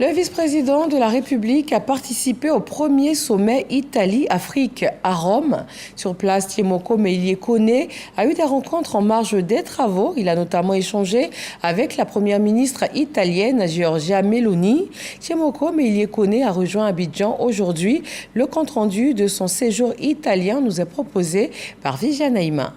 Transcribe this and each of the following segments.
Le vice-président de la République a participé au premier sommet Italie-Afrique à Rome. Sur place, Thiemoko Meïlie-Koné a eu des rencontres en marge des travaux. Il a notamment échangé avec la première ministre italienne, Giorgia Meloni. Thiemoko Meïlie-Koné a rejoint Abidjan aujourd'hui. Le compte-rendu de son séjour italien nous est proposé par Viviane.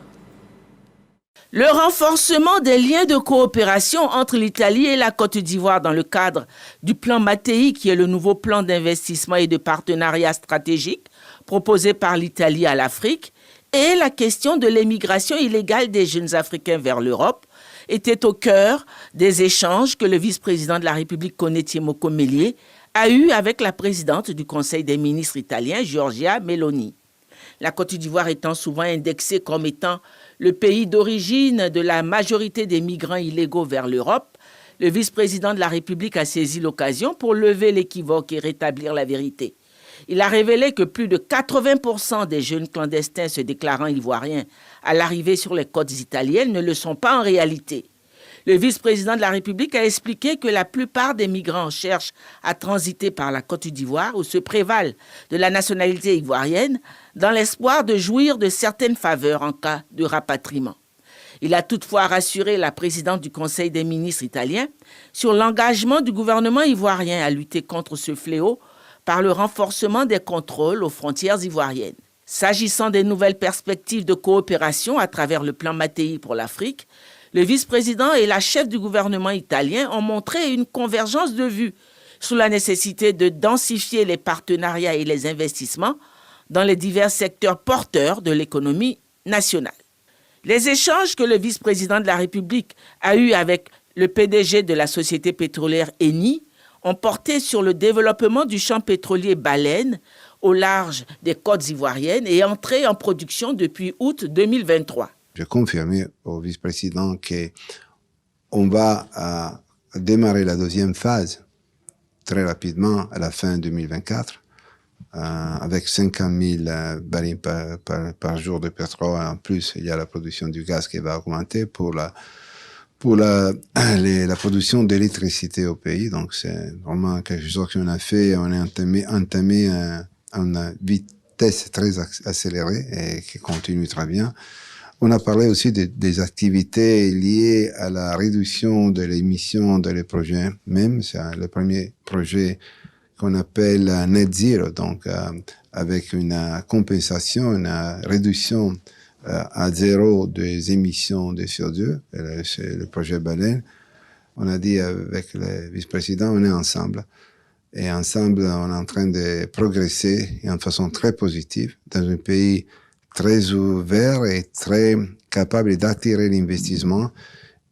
Le renforcement des liens de coopération entre l'Italie et la Côte d'Ivoire dans le cadre du plan Mattei, qui est le nouveau plan d'investissement et de partenariat stratégique proposé par l'Italie à l'Afrique, et la question de l'émigration illégale des jeunes Africains vers l'Europe était au cœur des échanges que le vice-président de la République, Thiemoko Meïlie, a eu avec la présidente du Conseil des ministres italien, Giorgia Meloni. La Côte d'Ivoire étant souvent indexée comme étant le pays d'origine de la majorité des migrants illégaux vers l'Europe, le vice-président de la République a saisi l'occasion pour lever l'équivoque et rétablir la vérité. Il a révélé que plus de 80% des jeunes clandestins se déclarant ivoiriens à l'arrivée sur les côtes italiennes ne le sont pas en réalité. Le vice-président de la République a expliqué que la plupart des migrants cherchent à transiter par la Côte d'Ivoire ou se prévalent de la nationalité ivoirienne dans l'espoir de jouir de certaines faveurs en cas de rapatriement. Il a toutefois rassuré la présidente du Conseil des ministres italien sur l'engagement du gouvernement ivoirien à lutter contre ce fléau par le renforcement des contrôles aux frontières ivoiriennes. S'agissant des nouvelles perspectives de coopération à travers le plan Mattei pour l'Afrique, le vice-président et la chef du gouvernement italien ont montré une convergence de vues sur la nécessité de densifier les partenariats et les investissements dans les divers secteurs porteurs de l'économie nationale. Les échanges que le vice-président de la République a eus avec le PDG de la société pétrolière Eni ont porté sur le développement du champ pétrolier Baleine au large des côtes ivoiriennes et entré en production depuis août 2023. J'ai confirmé au vice-président qu'on va démarrer la deuxième phase très rapidement à la fin 2024 avec 50 000 barils par jour de pétrole. En plus, il y a la production du gaz qui va augmenter pour la production d'électricité au pays. Donc, c'est vraiment quelque chose qu'on a fait. On a entamé à une vitesse très accélérée et qui continue très bien. On a parlé aussi des activités liées à la réduction de l'émission de les projets. Même, c'est le premier projet qu'on appelle Net Zero, donc avec une compensation, une réduction à zéro des émissions de CO2. C'est le projet Baleine. On a dit avec le vice-président, on est ensemble. Et ensemble, on est en train de progresser et en façon très positive dans un pays très ouvert et très capable d'attirer l'investissement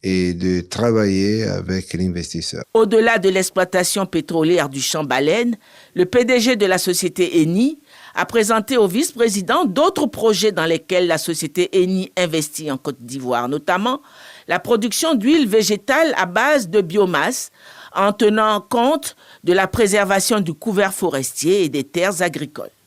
et de travailler avec l'investisseur. Au-delà de l'exploitation pétrolière du champ Baleine, le PDG de la société Eni a présenté au vice-président d'autres projets dans lesquels la société Eni investit en Côte d'Ivoire, notamment la production d'huile végétale à base de biomasse en tenant compte de la préservation du couvert forestier et des terres agricoles.